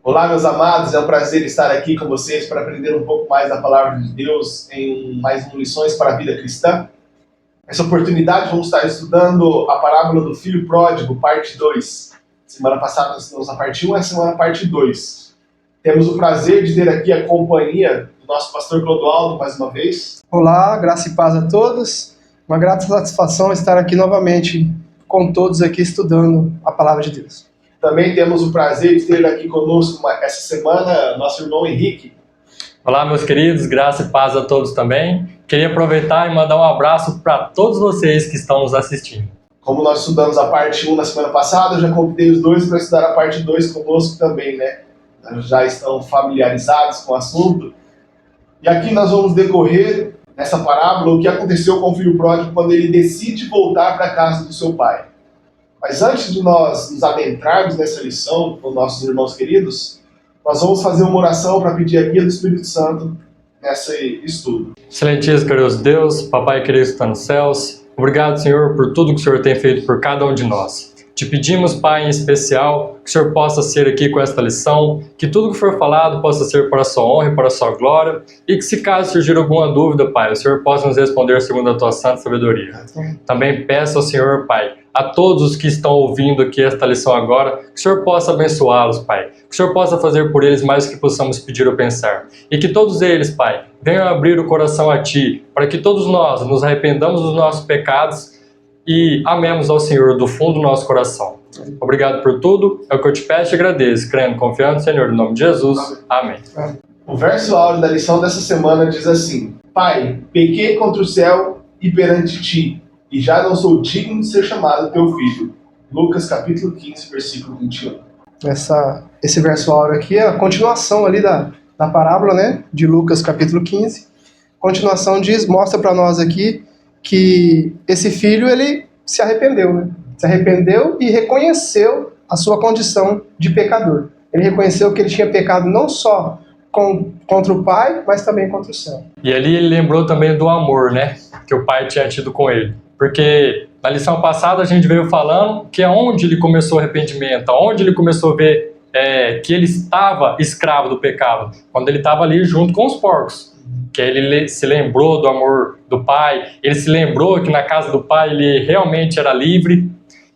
Olá, meus amados, é um prazer estar aqui com vocês para aprender um pouco mais da Palavra de Deus em mais um Lições para a Vida Cristã. Nessa oportunidade vamos estar estudando a parábola do Filho Pródigo, parte 2. Semana passada nós estamos na parte 1 e essa semana parte 2. Temos o prazer de ter aqui a companhia do nosso pastor Clodoaldo mais uma vez. Olá, graça e paz a todos. Uma grata satisfação estar aqui novamente com todos aqui estudando a Palavra de Deus. Também temos o prazer de ter aqui conosco essa semana nosso irmão Henrique. Olá, meus queridos, graça e paz a todos também. Queria aproveitar e mandar um abraço para todos vocês que estão nos assistindo. Como nós estudamos a parte 1 na semana passada, eu já convidei os dois para estudar a parte 2 conosco também, né? Já estão familiarizados com o assunto. E aqui nós vamos decorrer nessa parábola o que aconteceu com o filho pródigo quando ele decide voltar para a casa do seu pai. Mas antes de nós nos adentrarmos nessa lição com nossos irmãos queridos, nós vamos fazer uma oração para pedir a guia do Espírito Santo nesse estudo. Excelentíssimo, glorioso Deus, Papai querido que está nos céus, obrigado, Senhor, por tudo que o Senhor tem feito por cada um de nós. Te pedimos, Pai, em especial, que o Senhor possa ser aqui com esta lição, que tudo que for falado possa ser para a sua honra e para a sua glória, e que se caso surgir alguma dúvida, Pai, o Senhor possa nos responder segundo a tua santa sabedoria. Também peço ao Senhor, Pai, a todos os que estão ouvindo aqui esta lição agora, que o Senhor possa abençoá-los, Pai, que o Senhor possa fazer por eles mais do que possamos pedir ou pensar, e que todos eles, Pai, venham abrir o coração a Ti, para que todos nós nos arrependamos dos nossos pecados e amemos ao Senhor do fundo do nosso coração. Obrigado por tudo, é o que eu te peço e agradeço, crendo, confiando no Senhor, no nome de Jesus. Amém. O verso áureo da lição dessa semana diz assim: Pai, pequei contra o céu e perante Ti, e já não sou digno de ser chamado Teu filho. Lucas capítulo 15, versículo 21. Esse verso áureo aqui é a continuação ali da parábola, né, de Lucas capítulo 15. Continuação mostra para nós aqui que esse filho, ele se arrependeu, né? Se arrependeu e reconheceu a sua condição de pecador. Ele reconheceu que ele tinha pecado não só contra o pai, mas também contra o céu. E ali ele lembrou também do amor, né, que o pai tinha tido com ele. Porque na lição passada a gente veio falando que é onde ele começou o arrependimento, onde ele começou a ver que ele estava escravo do pecado, quando ele estava ali junto com os porcos. Que ele se lembrou do amor do pai, ele se lembrou que na casa do pai ele realmente era livre.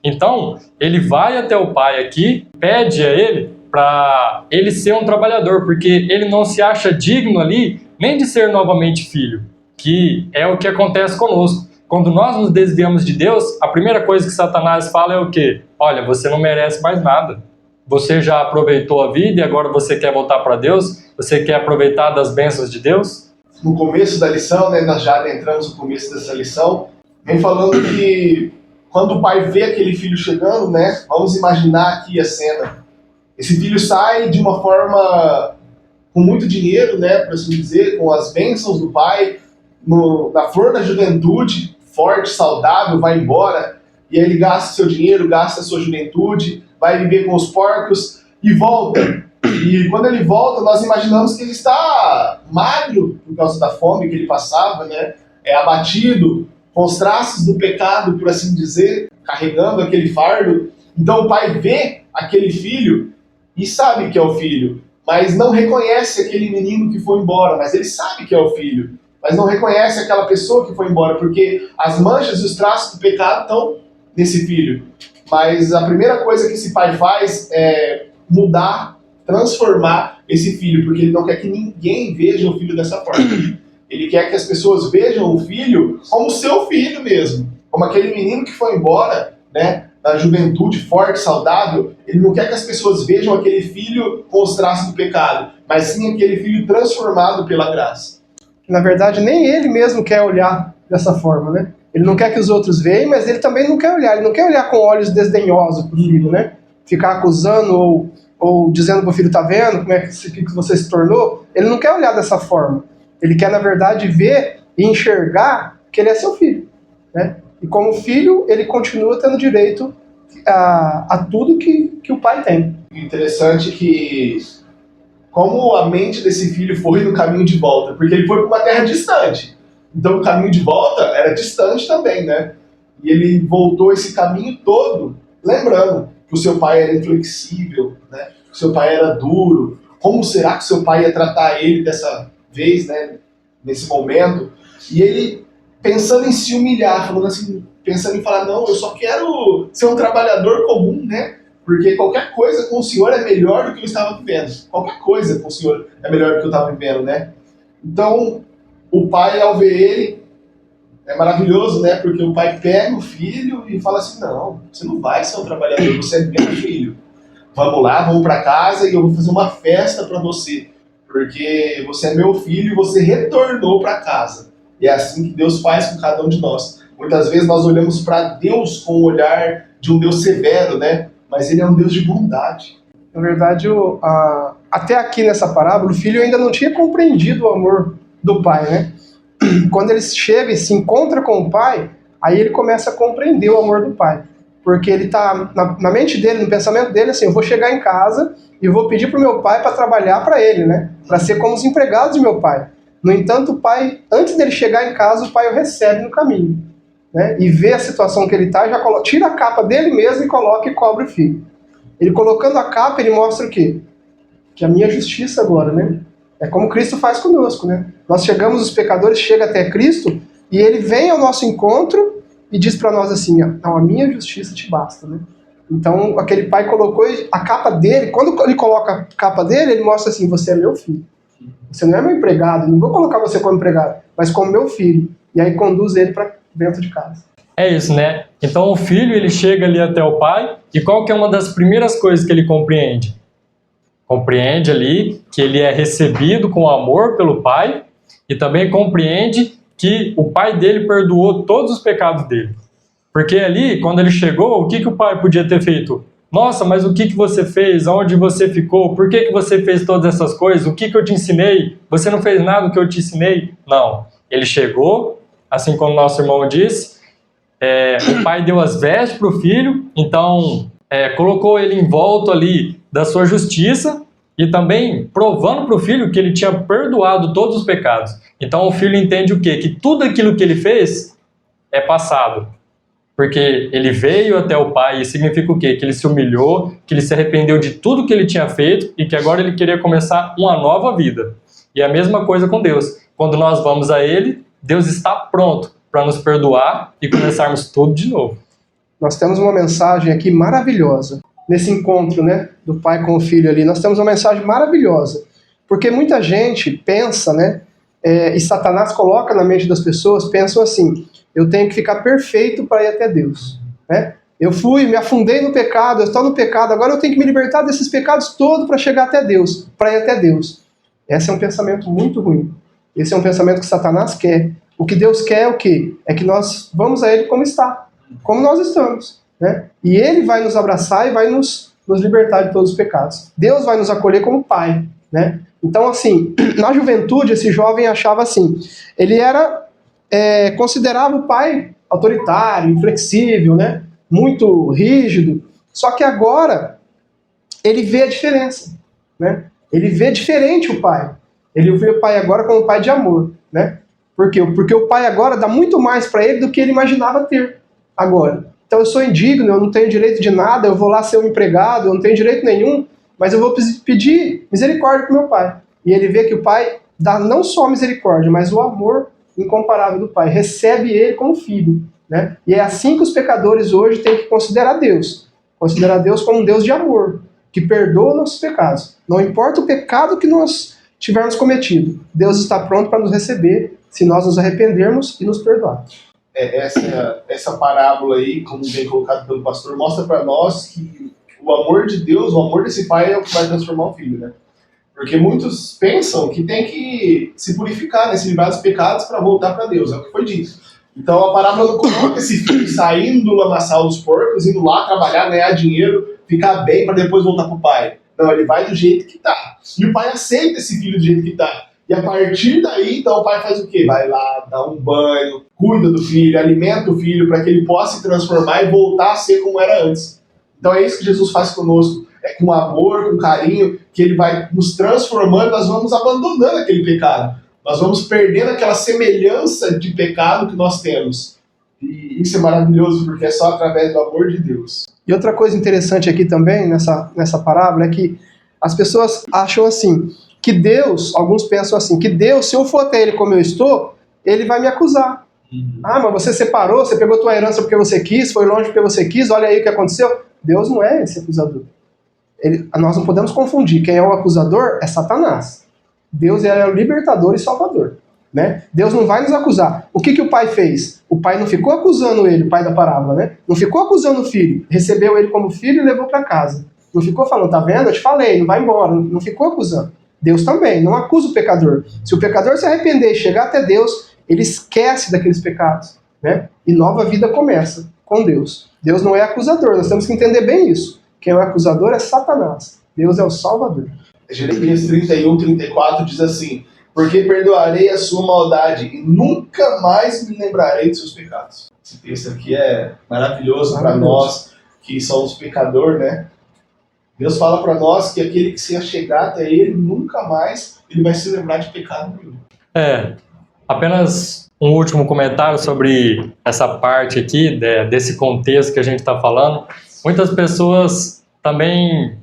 Então, ele vai até o pai aqui, pede a ele para ele ser um trabalhador, porque ele não se acha digno ali nem de ser novamente filho, que é o que acontece conosco. Quando nós nos desviamos de Deus, a primeira coisa que Satanás fala é o quê? Olha, você não merece mais nada. Você já aproveitou a vida e agora você quer voltar para Deus? Você quer aproveitar das bênçãos de Deus? No começo da lição, né, nós já adentramos no começo dessa lição, vem falando que quando o pai vê aquele filho chegando, né, vamos imaginar aqui a cena. Esse filho sai de uma forma com muito dinheiro, né, por assim dizer, com as bênçãos do pai, na flor da juventude, forte, saudável, vai embora, e aí ele gasta seu dinheiro, gasta a sua juventude, vai viver com os porcos e volta. E quando ele volta, nós imaginamos que ele está magro por causa da fome que ele passava, né? Abatido, com os traços do pecado, por assim dizer, carregando aquele fardo. Então o pai vê aquele filho e sabe que é o filho, mas não reconhece aquele menino que foi embora, mas ele sabe que é o filho, mas não reconhece aquela pessoa que foi embora, porque as manchas e os traços do pecado estão nesse filho. Mas a primeira coisa que esse pai faz é mudar, transformar esse filho, porque ele não quer que ninguém veja o filho dessa forma. Ele quer que as pessoas vejam o filho como seu filho mesmo, como aquele menino que foi embora, né, na juventude forte, saudável. Ele não quer que as pessoas vejam aquele filho com os traços do pecado, mas sim aquele filho transformado pela graça. Na verdade, nem ele mesmo quer olhar dessa forma, né? Ele não quer que os outros vejam, mas ele também não quer olhar. Ele não quer olhar com olhos desdenhosos para o filho, né? Ficar acusando ou dizendo para o filho, tá vendo como é que você se tornou? Ele não quer olhar dessa forma. Ele quer, na verdade, ver e enxergar que ele é seu filho, né? E como filho, ele continua tendo direito a tudo que o pai tem. Interessante que como a mente desse filho foi no caminho de volta, porque ele foi para uma terra distante. Então o caminho de volta era distante também, né? E ele voltou esse caminho todo lembrando que o seu pai era inflexível, né? que seu pai era duro, como será que seu pai ia tratar ele dessa vez, né, nesse momento? E ele pensando em se humilhar, falando assim, pensando em falar, não, eu só quero ser um trabalhador comum, né? Porque qualquer coisa com o Senhor é melhor do que eu estava vivendo. Qualquer coisa com o Senhor é melhor do que eu estava vivendo, né? Então, o pai, ao ver ele, é maravilhoso, né? Porque o pai pega o filho e fala assim, não, você não vai ser um trabalhador, você é meu filho. Vamos lá, vamos para casa e eu vou fazer uma festa para você. Porque você é meu filho e você retornou para casa. E é assim que Deus faz com cada um de nós. Muitas vezes nós olhamos para Deus com o olhar de um Deus severo, né? Mas ele é um Deus de bondade. Na verdade, até aqui nessa parábola, o filho ainda não tinha compreendido o amor do pai, né? Quando ele chega e se encontra com o pai, aí ele começa a compreender o amor do pai. Porque ele está na mente dele, no pensamento dele, assim, eu vou chegar em casa e vou pedir para o meu pai para trabalhar para ele, né? Para ser como os empregados de meu pai. No entanto, o pai, antes dele chegar em casa, o pai o recebe no caminho, né? E vê a situação que ele está, já tira a capa dele mesmo e coloca e cobre o filho. Ele colocando a capa, ele mostra o quê? Que a minha justiça agora, né? É como Cristo faz conosco, né? Nós chegamos, os pecadores chegam até Cristo e ele vem ao nosso encontro e diz para nós assim, não, a minha justiça te basta, né? Então, aquele pai colocou a capa dele, quando ele coloca a capa dele, ele mostra assim, você é meu filho. Você não é meu empregado, não vou colocar você como empregado, mas como meu filho. E aí conduz ele para dentro de casa. É isso, né? Então o filho, ele chega ali até o pai, e qual que é uma das primeiras coisas que ele compreende? Compreende ali que ele é recebido com amor pelo pai, e também compreende que o pai dele perdoou todos os pecados dele. Porque ali, quando ele chegou, o que o pai podia ter feito? Nossa, mas o que você fez? Onde você ficou? Por que você fez todas essas coisas? O que eu te ensinei? Você não fez nada do que eu te ensinei? Não. Ele chegou, assim como nosso irmão disse, o pai deu as vestes para o filho, então colocou ele em volta ali da sua justiça e também provando para o filho que ele tinha perdoado todos os pecados. Então o filho entende o quê? Que tudo aquilo que ele fez é passado. Porque ele veio até o pai e significa o quê? Que ele se humilhou, que ele se arrependeu de tudo que ele tinha feito e que agora ele queria começar uma nova vida. E a mesma coisa com Deus. Quando nós vamos a ele, Deus está pronto para nos perdoar e começarmos tudo de novo. Nós temos uma mensagem aqui maravilhosa. Nesse encontro, né, do pai com o filho ali, nós temos uma mensagem maravilhosa. Porque muita gente pensa, né, e Satanás coloca na mente das pessoas, pensam assim, eu tenho que ficar perfeito para ir até Deus, né? Eu me afundei no pecado, eu estou no pecado, agora eu tenho que me libertar desses pecados todos para chegar até Deus, para ir até Deus. Esse é um pensamento muito ruim. Esse é um pensamento que Satanás quer. O que Deus quer é o quê? É que nós vamos a Ele como está, como nós estamos, né? E Ele vai nos abraçar e vai nos libertar de todos os pecados. Deus vai nos acolher como Pai, né? Então, assim, na juventude, esse jovem achava assim, ele considerava o pai autoritário, inflexível, né? Muito rígido, só que agora ele vê a diferença, né? Ele vê diferente o pai. Ele vê o pai agora como um pai de amor, né? Por quê? Porque o pai agora dá muito mais para ele do que ele imaginava ter agora. Então eu sou indigno, eu não tenho direito de nada, eu vou lá ser um empregado, eu não tenho direito nenhum, mas eu vou pedir misericórdia para o meu pai. E ele vê que o pai dá não só misericórdia, mas o amor incomparável do pai. Recebe ele como filho, né? E é assim que os pecadores hoje têm que considerar Deus. Considerar Deus como um Deus de amor, que perdoa nossos pecados. Não importa o pecado que nós tivermos cometido, Deus está pronto para nos receber se nós nos arrependermos e nos perdoar. Essa parábola aí, como bem colocado pelo pastor, mostra para nós que o amor de Deus, o amor desse pai é o que vai transformar o filho, né? Porque muitos pensam que tem que se purificar, né, se livrar dos pecados para voltar para Deus, é o que foi dito. Então a parábola não coloca esse filho saindo do lamaçal dos porcos, indo lá trabalhar, ganhar dinheiro, ficar bem para depois voltar pro pai. Não, ele vai do jeito que tá. E o pai aceita esse filho do jeito que tá. E a partir daí, então o pai faz o quê? Vai lá, dá um banho, cuida do filho, alimenta o filho para que ele possa se transformar e voltar a ser como era antes. Então é isso que Jesus faz conosco. É com amor, com carinho, que ele vai nos transformando, nós vamos abandonando aquele pecado. Nós vamos perdendo aquela semelhança de pecado que nós temos. E isso é maravilhoso, porque é só através do amor de Deus. E outra coisa interessante aqui também, nessa parábola, é que As pessoas acham assim, que Deus, alguns pensam assim, que Deus, se eu for até Ele como eu estou, Ele vai me acusar. Ah, mas você separou, você pegou tua herança porque você quis, foi longe porque você quis, olha aí o que aconteceu. Deus não é esse acusador. Nós não podemos confundir, quem é o acusador é Satanás. Deus é o libertador e salvador. Né? Deus não vai nos acusar. O que o pai fez? O pai não ficou acusando ele, o pai da parábola, né? Não ficou acusando o filho, recebeu ele como filho e levou para casa. Não ficou falando, tá vendo? Eu te falei, não vai embora. Não ficou acusando. Deus também não acusa o pecador. Se o pecador se arrepender e chegar até Deus, ele esquece daqueles pecados, né? E nova vida começa com Deus. Deus não é acusador, nós temos que entender bem isso. Quem é o acusador é Satanás. Deus é o salvador. Jeremias 31, 34 diz assim: porque perdoarei a sua maldade e nunca mais me lembrarei de seus pecados. Esse texto aqui é maravilhoso para nós que somos pecadores, né? Deus fala para nós que aquele que se achegar até Ele, nunca mais ele vai se lembrar de pecado nenhum. Apenas um último comentário sobre essa parte aqui, desse contexto que a gente está falando. Muitas pessoas também,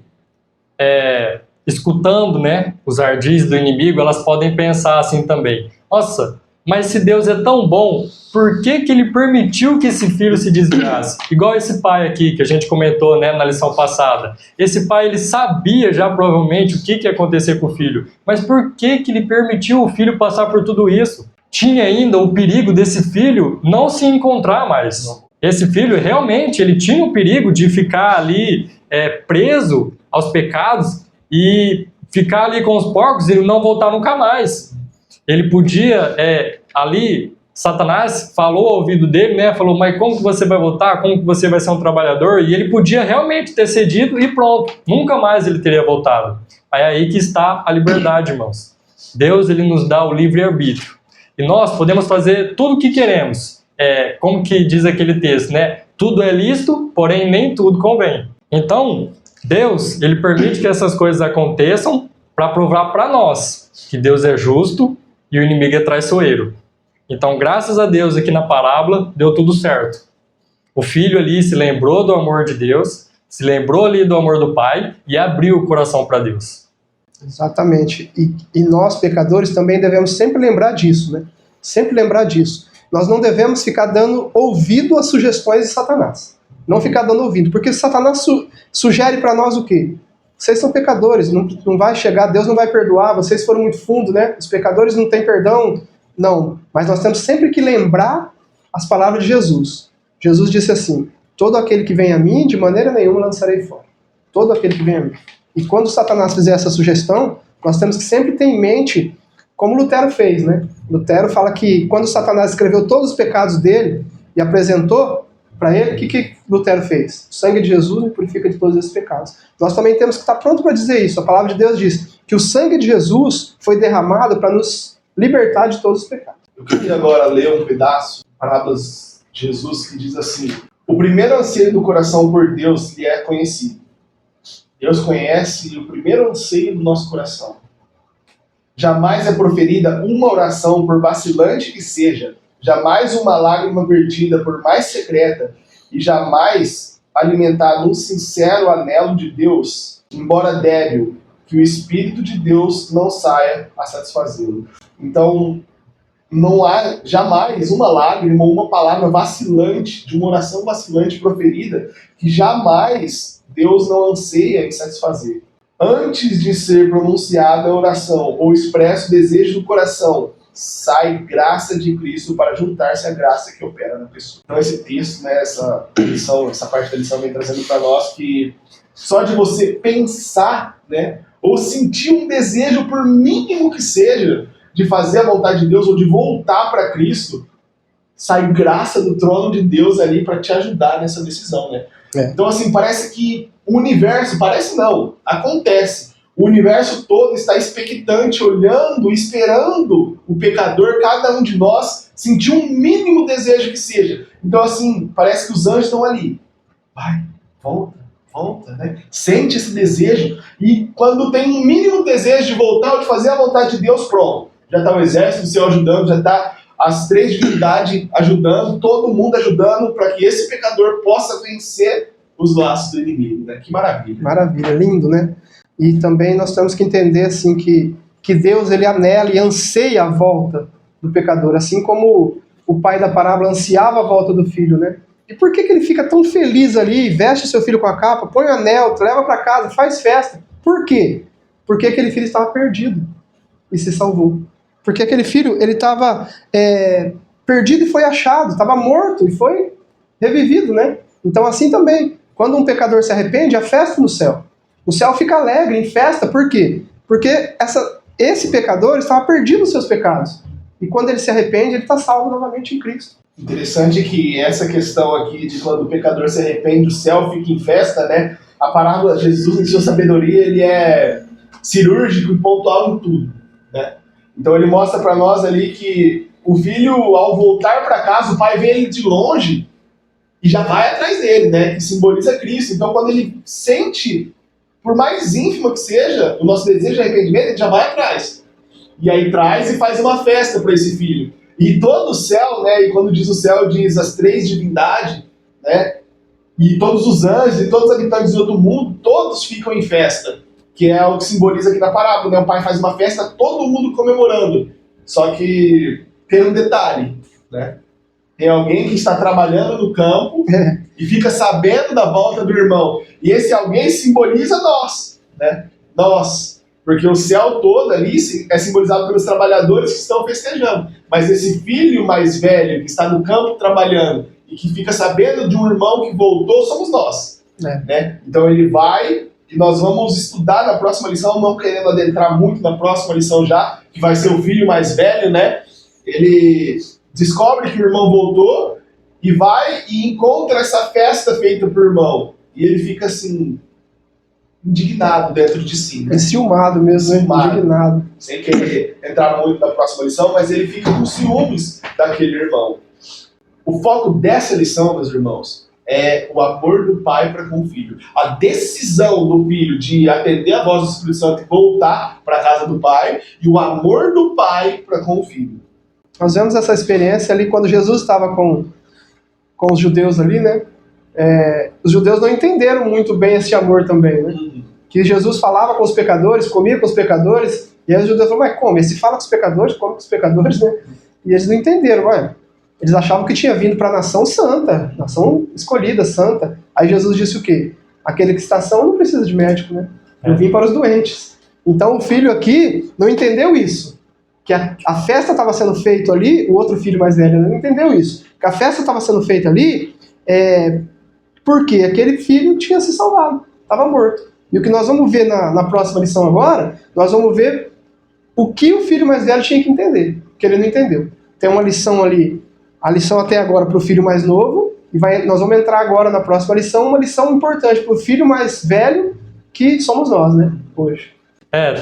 escutando, né, os ardis do inimigo, elas podem pensar assim também: nossa, mas se Deus é tão bom, por que Ele permitiu que esse filho se desviasse? Igual esse pai aqui que a gente comentou, né, na lição passada. Esse pai, ele sabia já provavelmente o que ia acontecer com o filho, mas por que Ele permitiu o filho passar por tudo isso? Tinha ainda o perigo desse filho não se encontrar mais. Esse filho realmente ele tinha o perigo de ficar ali preso aos pecados e ficar ali com os porcos e não voltar nunca mais. Ele podia, ali, Satanás falou ao ouvido dele, né? Falou, mas como que você vai voltar? Como que você vai ser um trabalhador? E ele podia realmente ter cedido e pronto. Nunca mais ele teria voltado. É aí que está a liberdade, irmãos. Deus, ele nos dá o livre-arbítrio. E nós podemos fazer tudo o que queremos. Como que diz aquele texto, né? Tudo é lícito, porém nem tudo convém. Então, Deus, ele permite que essas coisas aconteçam para provar para nós que Deus é justo e o inimigo é traiçoeiro. Então, graças a Deus, aqui na parábola, deu tudo certo. O filho ali se lembrou do amor de Deus, se lembrou ali do amor do pai e abriu o coração para Deus. Exatamente. E nós, pecadores, também devemos sempre lembrar disso, né? Sempre lembrar disso. Nós não devemos ficar dando ouvido às sugestões de Satanás. Não ficar dando ouvido, porque Satanás sugere para nós o quê? Vocês são pecadores, não vai chegar, Deus não vai perdoar, vocês foram muito fundo, né? Os pecadores não têm perdão. Não, mas nós temos sempre que lembrar as palavras de Jesus. Jesus disse assim: todo aquele que vem a mim, de maneira nenhuma lançarei fora. Todo aquele que vem a mim. E quando Satanás fizer essa sugestão, nós temos que sempre ter em mente, como Lutero fez, né? Lutero fala que quando Satanás escreveu todos os pecados dele e apresentou para ele, o que Lutero fez? O sangue de Jesus me purifica de todos esses pecados. Nós também temos que estar pronto para dizer isso. A palavra de Deus diz que o sangue de Jesus foi derramado para nos libertar de todos os pecados. Eu queria agora ler um pedaço, palavras de Jesus, que diz assim: o primeiro anseio do coração por Deus lhe é conhecido. Deus conhece o primeiro anseio do nosso coração. Jamais é proferida uma oração, por vacilante que seja, jamais uma lágrima vertida, por mais secreta, e jamais alimentado um sincero anelo de Deus, embora débil, que o Espírito de Deus não saia a satisfazê-lo. Então, não há jamais uma lágrima ou uma palavra vacilante, de uma oração vacilante proferida, que jamais Deus não anseia em satisfazer. Antes de ser pronunciada a oração ou expresso o desejo do coração, sai graça de Cristo para juntar-se à graça que opera na pessoa. Então esse texto, né, essa parte da lição vem trazendo para nós que só de você pensar, né, ou sentir um desejo, por mínimo que seja, de fazer a vontade de Deus ou de voltar para Cristo, sai graça do trono de Deus ali para te ajudar nessa decisão, né? Então, assim, parece que o universo, parece não, acontece. O universo todo está expectante, olhando, esperando o pecador, cada um de nós, sentir um mínimo desejo que seja. Então, assim, parece que os anjos estão ali. Vai, volta, né? Sente esse desejo, e quando tem um mínimo desejo de voltar ou de fazer a vontade de Deus, pronto. Já está o exército do céu ajudando, já está as três divindades ajudando, todo mundo ajudando para que esse pecador possa vencer os laços do inimigo, né? Que maravilha. Maravilha, lindo, né? E também nós temos que entender assim, que Deus ele anela e anseia a volta do pecador, assim como o pai da parábola ansiava a volta do filho, né? E por que ele fica tão feliz ali, veste seu filho com a capa, põe o anel, leva para casa, faz festa? Por quê? Porque aquele filho estava perdido e se salvou. Porque aquele filho ele estava perdido e foi achado, estava morto e foi revivido, né? Então assim também, quando um pecador se arrepende, há festa no céu. O céu fica alegre, em festa, por quê? Porque esse pecador estava perdido nos seus pecados. E quando ele se arrepende, ele está salvo novamente em Cristo. Interessante que essa questão aqui de quando o pecador se arrepende, o céu fica em festa, né? A parábola de Jesus, em sua sabedoria, ele é cirúrgico e pontual em tudo, né? Então ele mostra para nós ali que o filho, ao voltar para casa, o pai vê ele de longe e já vai atrás dele, né? Que simboliza Cristo. Então quando ele sente, por mais ínfimo que seja, o nosso desejo de arrependimento, ele já vai atrás. E aí traz e faz uma festa para esse filho. E todo o céu, né? E quando diz o céu, diz as três divindades, né? E todos os anjos e todos os habitantes do outro mundo, todos ficam em festa. Que é o que simboliza aqui na parábola, né? O pai faz uma festa, todo mundo comemorando. Só que tem um detalhe, né? Tem alguém que está trabalhando no campo e fica sabendo da volta do irmão. E esse alguém simboliza nós, né? Nós. Porque o céu todo ali é simbolizado pelos trabalhadores que estão festejando. Mas esse filho mais velho que está no campo trabalhando e que fica sabendo de um irmão que voltou, somos nós. Né? Então ele vai, e nós vamos estudar na próxima lição, não querendo adentrar muito na próxima lição já, que vai ser o filho mais velho, né? Ele descobre que o irmão voltou e vai e encontra essa festa feita por irmão. E ele fica assim, indignado dentro de si. Né? Enciumado mesmo, Enciumado. indignado. Sem querer entrar muito na próxima lição, mas ele fica com ciúmes daquele irmão. O foco dessa lição, meus irmãos, é o amor do pai para com o filho. A decisão do filho de atender a voz do Espírito Santo e voltar para a casa do pai, e o amor do pai para com o filho. Nós vemos essa experiência ali quando Jesus estava com os judeus ali, né? Os judeus não entenderam muito bem esse amor também, né? Que Jesus falava com os pecadores, comia com os pecadores, e aí os judeus falaram, mas como? Esse fala com os pecadores, come com os pecadores, né? E eles não entenderam, ué. Eles achavam que tinha vindo para a nação santa, nação escolhida, santa. Aí Jesus disse o quê? Aquele que está são não precisa de médico, né? Eu vim para os doentes. Então o filho aqui não entendeu isso. Que a festa estava sendo feita ali, o outro filho mais velho não entendeu isso. Que a festa estava sendo feita ali porque aquele filho tinha se salvado, estava morto. E o que nós vamos ver na próxima lição agora, nós vamos ver o que o filho mais velho tinha que entender, que ele não entendeu. Tem uma lição ali, a lição até agora para o filho mais novo, e nós vamos entrar agora na próxima lição, uma lição importante para o filho mais velho, que somos nós, né, hoje.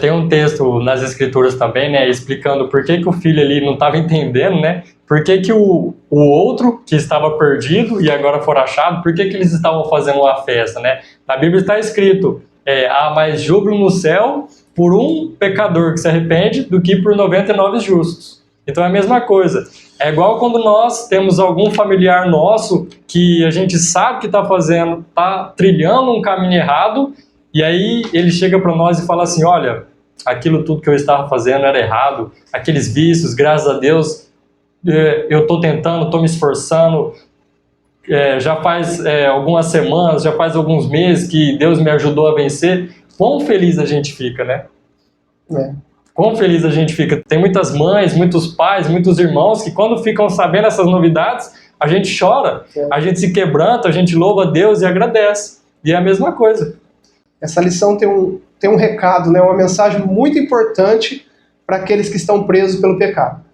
Tem um texto nas escrituras também, né, explicando por que o filho ali não estava entendendo, né, por que o outro que estava perdido e agora for achado, por que eles estavam fazendo uma festa, né? Na Bíblia está escrito, há mais júbilo no céu por um pecador que se arrepende do que por 99 justos. Então é a mesma coisa. É igual quando nós temos algum familiar nosso que a gente sabe que está trilhando um caminho errado, e aí ele chega para nós e fala assim, olha, aquilo tudo que eu estava fazendo era errado, aqueles vícios, graças a Deus, eu estou tentando, estou me esforçando, já faz algumas semanas, já faz alguns meses que Deus me ajudou a vencer. Quão feliz a gente fica, né? Quão feliz a gente fica. Tem muitas mães, muitos pais, muitos irmãos que quando ficam sabendo essas novidades, a gente chora, a gente se quebranta, a gente louva a Deus e agradece. E é a mesma coisa. Essa lição tem um recado, né, uma mensagem muito importante para aqueles que estão presos pelo pecado.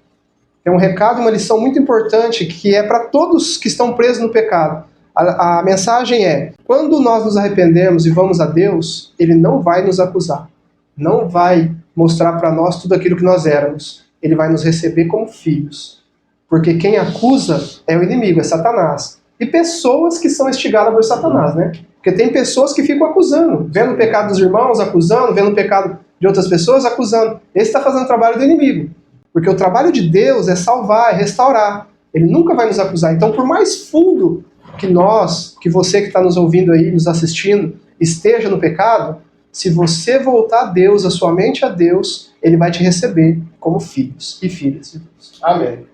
Tem um recado, uma lição muito importante que é para todos que estão presos no pecado. A mensagem é, quando nós nos arrependemos e vamos a Deus, Ele não vai nos acusar. Não vai mostrar para nós tudo aquilo que nós éramos. Ele vai nos receber como filhos. Porque quem acusa é o inimigo, é Satanás. E pessoas que são instigadas por Satanás, né? Porque tem pessoas que ficam acusando, vendo o pecado dos irmãos, acusando, vendo o pecado de outras pessoas, acusando. Esse está fazendo o trabalho do inimigo. Porque o trabalho de Deus é salvar, é restaurar. Ele nunca vai nos acusar. Então, por mais fundo que você que está nos ouvindo aí, nos assistindo, esteja no pecado, se você voltar a Deus, a sua mente a Deus, Ele vai te receber como filhos e filhas de Deus. Amém.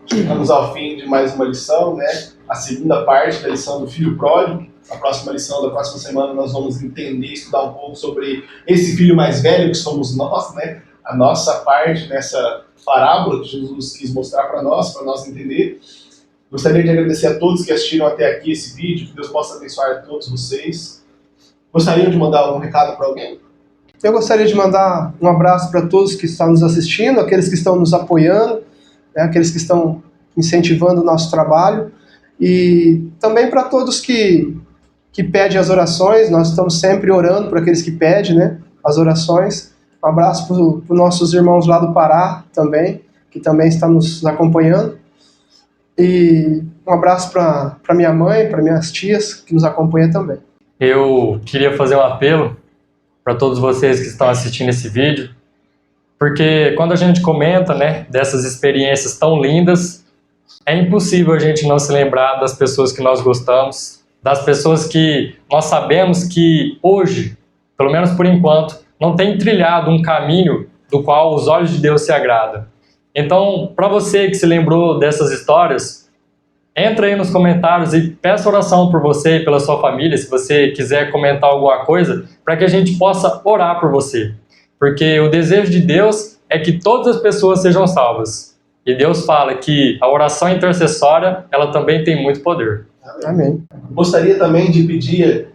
Chegamos ao fim de mais uma lição, né? A segunda parte da lição do filho pródigo. A próxima lição da próxima semana nós vamos entender, estudar um pouco sobre esse filho mais velho que somos nós, né? A nossa parte nessa parábola que Jesus quis mostrar para nós entender. Gostaria de agradecer a todos que assistiram até aqui esse vídeo, que Deus possa abençoar a todos vocês. Gostariam de mandar um recado para alguém? Eu gostaria de mandar um abraço para todos que estão nos assistindo, aqueles que estão nos apoiando, né, aqueles que estão incentivando o nosso trabalho, e também para todos que pedem as orações. Nós estamos sempre orando por aqueles que pedem, né, as orações. Um abraço para os nossos irmãos lá do Pará também, que também estão nos acompanhando. E um abraço para minha mãe, para minhas tias, que nos acompanham também. Eu queria fazer um apelo para todos vocês que estão assistindo esse vídeo, porque quando a gente comenta, né, dessas experiências tão lindas, é impossível a gente não se lembrar das pessoas que nós gostamos, das pessoas que nós sabemos que hoje, pelo menos por enquanto, não tem trilhado um caminho do qual os olhos de Deus se agradam. Então, para você que se lembrou dessas histórias, entra aí nos comentários e peça oração por você e pela sua família, se você quiser comentar alguma coisa, para que a gente possa orar por você. Porque o desejo de Deus é que todas as pessoas sejam salvas. E Deus fala que a oração intercessória, ela também tem muito poder. Amém. Gostaria também de pedir,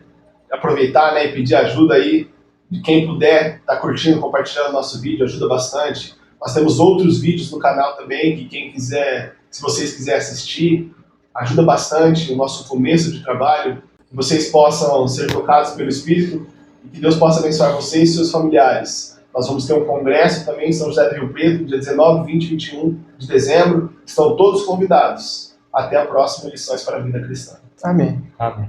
aproveitar, né, e pedir ajuda aí de quem puder, tá curtindo, compartilhando nosso vídeo, ajuda bastante. Nós temos outros vídeos no canal também, que quem quiser, se vocês quiserem assistir, ajuda bastante o nosso começo de trabalho, que vocês possam ser tocados pelo Espírito e que Deus possa abençoar vocês e seus familiares. Nós vamos ter um congresso também em São José do Rio Preto, dia 19, 20 e 21 de dezembro. Estão todos convidados. Até a próxima Lições para a Vida Cristã. Amém. Amém.